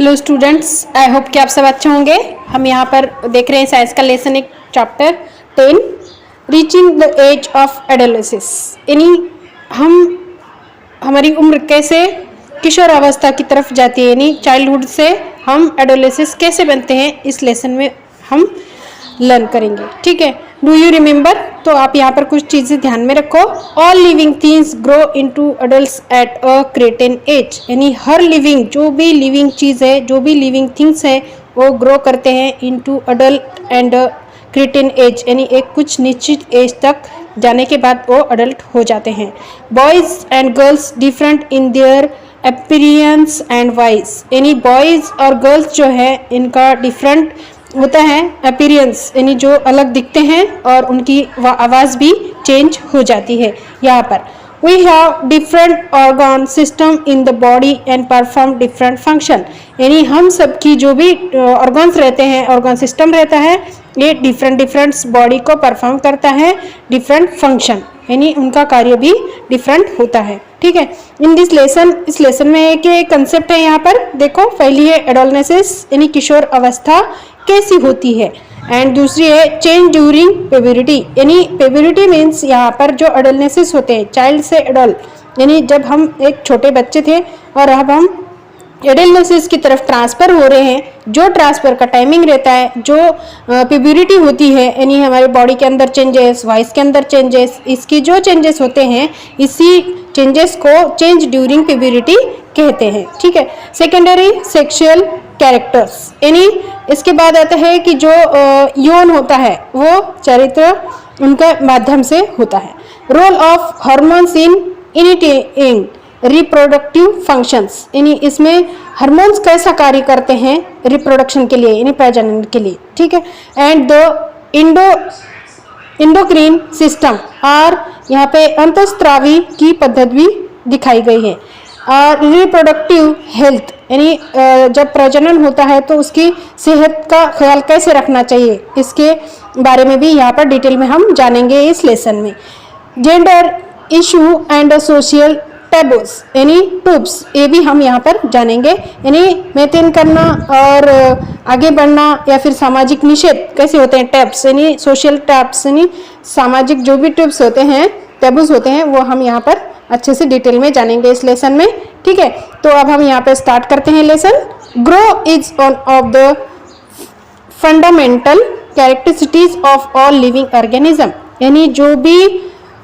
Hello students, I hope कि आप सब अच्छे होंगे। हम यहाँ पर देख रहे हैं साइंस का लेसन एक chapter 10 reaching the age of adolescence, यानी हमारी उम्र कैसे किशोर अवस्था की तरफ जाती है, यानी चाइल्डहुड से हम एडोलेसेंस कैसे बनते हैं, इस लेसन में हम लर्न करेंगे। ठीक है, डू यू रिमेंबर? तो आप यहाँ पर कुछ चीज़ें ध्यान में रखो। All living things grow into adults at a certain age, यानी हर लिविंग, जो भी लिविंग चीज़ है, जो भी लिविंग थिंग्स है, वो ग्रो करते हैं इनटू अडल्ट एंड क्रेटेन एज, यानी एक कुछ निश्चित एज तक जाने के बाद वो अडल्ट हो जाते हैं। Boys and girls different in their appearance and voice, यानी बॉयज़ और गर्ल्स जो है इनका डिफरेंट होता है अपीयरेंस, यानी जो अलग दिखते हैं, और उनकी आवाज़ भी चेंज हो जाती है। यहाँ पर we have different organ system in the body and perform different function, यानी हम सब की जो भी ऑर्गन्स रहते हैं, ऑर्गन सिस्टम रहता है, ये डिफरेंट बॉडी को परफॉर्म करता है, डिफरेंट फंक्शन, यानी उनका कार्य भी डिफरेंट होता है। ठीक है, इन दिस लेसन, इस लेसन में एक कंसेप्ट है यहाँ पर देखो। पहली है एडोलेसेंस, यानी किशोर अवस्था कैसी होती है, एंड दूसरी है चेंज ड्यूरिंग प्यूबर्टी, यानी प्यूबर्टी मीन्स यहाँ पर जो एडोलेसेंस होते हैं, चाइल्ड से एडल्ट, यानी जब हम एक छोटे बच्चे थे और अब हम एडोलेसेंस की तरफ ट्रांसफर हो रहे हैं, जो ट्रांसफर का टाइमिंग रहता है, जो प्यूबर्टी होती है, यानी हमारे बॉडी के अंदर चेंजेस, वॉइस के अंदर चेंजेस, इसकी जो चेंजेस होते हैं, इसी चेंजेस को चेंज ड्यूरिंग प्यूबर्टी कहते हैं। ठीक है, सेकेंडरी सेक्सुअल कैरेक्टर्स, यानी इसके बाद आता है कि जो यौन होता है वो चरित्र उनका माध्यम से होता है। Role of hormones in initiating reproductive functions, यानी इसमें हार्मोन्स कैसा कार्य करते हैं रिप्रोडक्शन के लिए, यानी प्रजनन के लिए। ठीक है, एंड द इंडोक्रीन सिस्टम, और यहाँ पे अंतःस्रावी की पद्धति भी दिखाई गई है। और रिप्रोडक्टिव हेल्थ, यानी जब प्रजनन होता है तो उसकी सेहत का ख्याल कैसे रखना चाहिए, इसके बारे में भी यहाँ पर डिटेल में हम जानेंगे इस लेसन में। Gender issue and social taboos, यानी टूब्स, ये भी हम यहाँ पर जानेंगे, यानी मेंटेन करना और आगे बढ़ना या फिर सामाजिक निषेध कैसे होते हैं, टैब्स, यानी सोशल टैब्स, यानी सामाजिक जो भी टूब्स होते हैं, टैबूज होते हैं, वो हम यहाँ पर अच्छे से डिटेल में जानेंगे इस लेसन में। ठीक है, तो अब हम यहाँ पे स्टार्ट करते हैं lesson. Grow is one of the fundamental characteristics of all living organism, यानी जो भी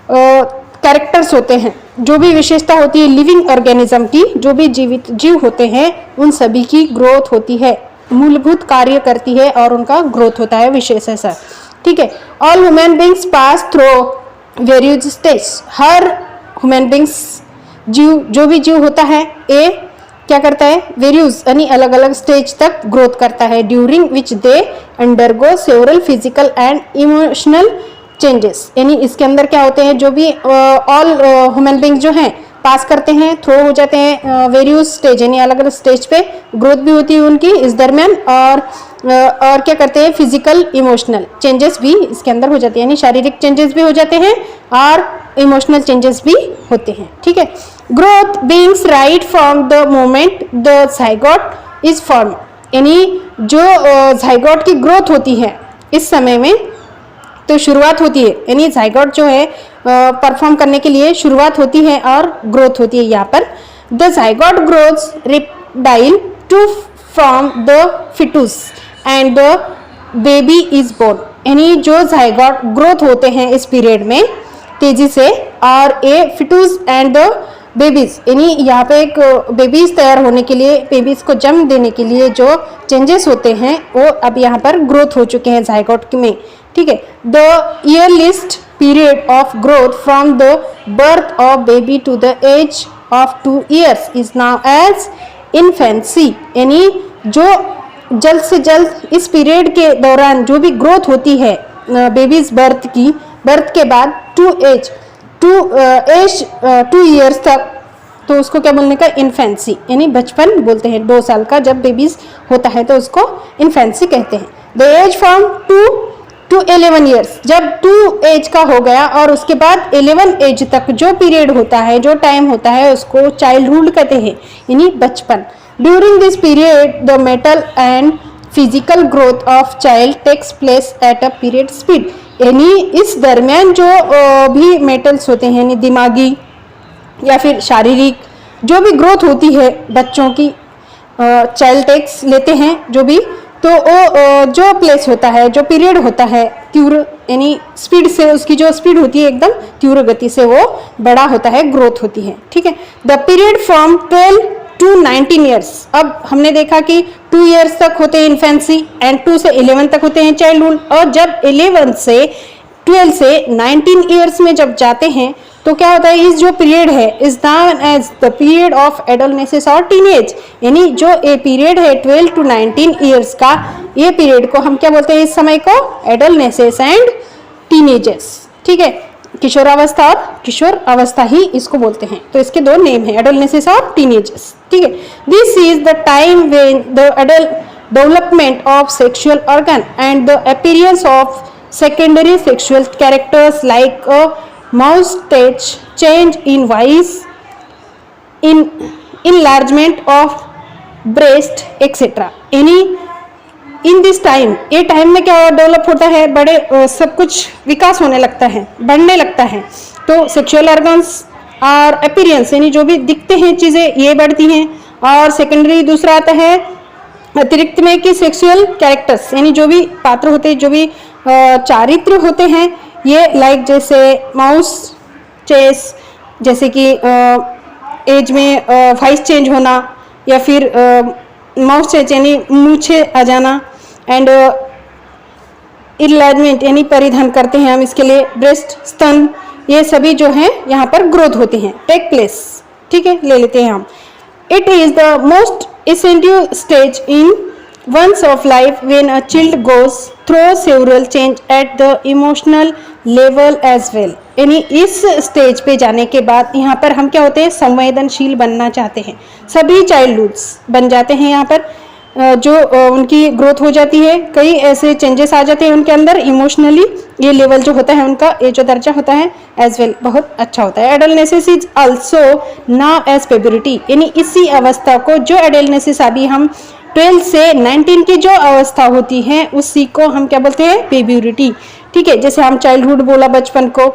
कैरेक्टर्स होते हैं, जो भी विशेषता होती है लिविंग ऑर्गेनिज्म की, जो भी जीवित जीव होते हैं, उन सभी की ग्रोथ होती है, मूलभूत कार्य करती है और उनका ग्रोथ होता है विशेष ऐसा। ठीक है, all human beings pass through various stage, हर ह्यूमन बींग्स जीव, जो भी जीव होता है, ये क्या करता है, वेरियस यानी अलग अलग स्टेज तक ग्रोथ करता है, during which they undergo several physical and emotional changes, यानी इसके अंदर क्या होते हैं, जो भी ऑल ह्यूमन बींग जो हैं पास करते हैं, थ्रो हो जाते हैं वेरियस स्टेज, यानी अलग अलग स्टेज पे ग्रोथ भी होती है उनकी इस दरमियान, और क्या करते हैं, फिजिकल इमोशनल चेंजेस भी इसके अंदर हो जाते हैं, यानी शारीरिक चेंजेस भी हो जाते हैं और इमोशनल चेंजेस भी होते हैं। ठीक है, growth beings right from the moment the zygote is form, यानी जो जाइगोट की ग्रोथ होती है इस समय में तो शुरुआत होती है, यानी जाइगोट जो है परफॉर्म करने के लिए शुरुआत होती है और ग्रोथ होती है। यहाँ पर the zygote growths reptile to from the foetus and the baby is born, यानी जो जाइगोट ग्रोथ होते हैं इस पीरियड में तेजी से, और ये फिटूस एंड द बेबीज, यानी यहाँ पे एक बेबीज तैयार होने के लिए, बेबीज को जन्म देने के लिए जो चेंजेस होते हैं वो अब यहाँ पर ग्रोथ हो चुके हैं जाइगोट में। ठीक है, the earliest period of growth from the birth of baby to the age of 2 years is now as infancy, यानी जो जल्द से जल्द इस पीरियड के दौरान जो भी ग्रोथ होती है बेबीज बर्थ के बाद 2 years तक, तो उसको क्या बोलने का, इन्फेंसी, यानी बचपन बोलते हैं। 2 साल का जब बेबीज होता है तो उसको इन्फेंसी कहते हैं। The age from 2 to 11 years, जब 2 एज का हो गया और उसके बाद 11 एज तक जो पीरियड होता है, जो टाइम होता है, उसको चाइल्डहुड कहते हैं, यानी बचपन। During this period the mental and physical growth of child takes place at a period speed, यानी इस दरमियान जो भी मेटल्स होते हैं यानी दिमागी या फिर शारीरिक जो भी ग्रोथ होती है बच्चों की, चाइल्ड टेक्स लेते हैं जो भी, तो वो जो प्लेस होता है, जो पीरियड होता है तीव्र यानी स्पीड से, उसकी जो स्पीड होती है एकदम तीव्र गति से वो बड़ा होता है, ग्रोथ होती है। ठीक है, the period from 12 to 19 years, अब हमने देखा कि 2 ईयर्स तक होते हैं इन्फेंसी एंड 2 से 11 तक होते हैं चाइल्डहुड, और जब 11 से 12 से 19 ईयर्स में जब जाते हैं तो क्या होता है, इस जो पीरियड है is known as the period of adolescence और टीनेज, यानी जो ये पीरियड है 12 to 19 ईयर्स का, ये पीरियड को हम क्या बोलते हैं, इस समय को एडोलसेंस एंड टीनेजर्स। ठीक है, किशोरावस्था और किशोर अवस्था ही इसको बोलते हैं, तो इसके दो नेम है, एडोलसेंस और टीनेजर्स। ठीक है, this is the time when the adult development of sexual organ and the appearance of secondary sexual characters like a moustache, change in voice, in enlargement of breast etc. यानी in this time, ये time में क्या develop होता है, बड़े सब कुछ विकास होने लगता है, बढ़ने लगता है, तो सेक्सुअल ऑर्गन्स और अपीयरेंस यानी जो भी दिखते हैं चीज़ें ये बढ़ती हैं, और सेकेंडरी दूसरा आता है अतिरिक्त में कि सेक्सुअल कैरेक्टर्स यानी जो भी पात्र होते हैं, जो भी चारित्र होते हैं, ये लाइक जैसे माउस चेस, जैसे कि एज में वॉइस चेंज होना, या फिर माउस चेस यानी मूछे आ जाना, एंड इनलार्जमेंट यानी परिधान करते हैं हम इसके लिए, ब्रेस्ट स्तन, ये सभी जो हैं यहाँ पर ग्रोथ होती हैं, टेक प्लेस। ठीक है, ले लेते हैं हम। It is the most essential stage in one's of life when a child goes through several change at the emotional level as well, यानी इस स्टेज पे जाने के बाद यहाँ पर हम क्या होते हैं, संवेदनशील बनना चाहते हैं, सभी चाइल्डहुड्स बन जाते हैं, यहाँ पर जो उनकी ग्रोथ हो जाती है, कई ऐसे चेंजेस आ जाते हैं उनके अंदर, इमोशनली ये लेवल जो होता है उनका, ये जो दर्जा होता है एज वेल बहुत अच्छा होता है। Adolescence is also known as puberty, यानी इसी अवस्था को जो एडोलसेंस अभी हम 12 से 19 की जो अवस्था होती है उसी को हम क्या बोलते हैं, प्यूबर्टी। ठीक है, जैसे हम चाइल्डहुड बोला बचपन को,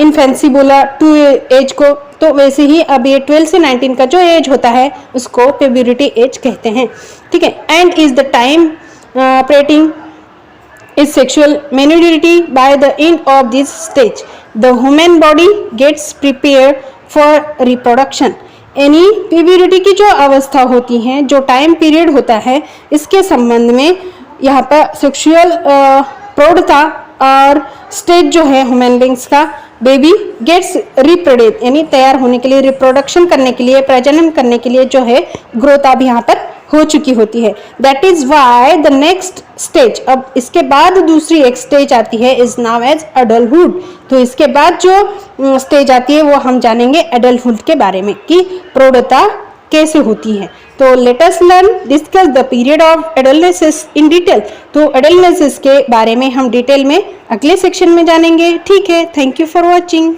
इन्फेंसी बोला टू एज को, तो वैसे ही अब ये 12 से 19 का जो एज होता है उसको प्यूबर्टी एज कहते हैं। ठीक है, एंड इज द टाइम प्रेटिंग is sexual maturity by the end of this stage the human body gets prepare for reproduction, यानी प्यूबर्टी की जो अवस्था होती है, जो टाइम पीरियड होता है, इसके संबंध में यहाँ पर सेक्सुअल प्रौढ़ता और स्टेज जो है ह्यूमन बींग्स का, बेबी गेट्स रिप्रोड्यूस यानी तैयार होने के लिए, रिप्रोडक्शन करने के लिए, प्रजनन करने के लिए जो है ग्रोथ अब यहाँ पर हो चुकी होती है। That is why the next stage, अब इसके बाद दूसरी एक स्टेज आती है, इज नाउ एज अडल्टहुड। तो इसके बाद जो स्टेज आती है वो हम जानेंगे एडल्टहुड के बारे में कि प्रौढ़ता कैसे होती है। तो let us learn discuss the period of adolescence in detail. तो एडोलसेंस के बारे में हम डिटेल में अगले सेक्शन में जानेंगे। ठीक है, थैंक यू फॉर वॉचिंग।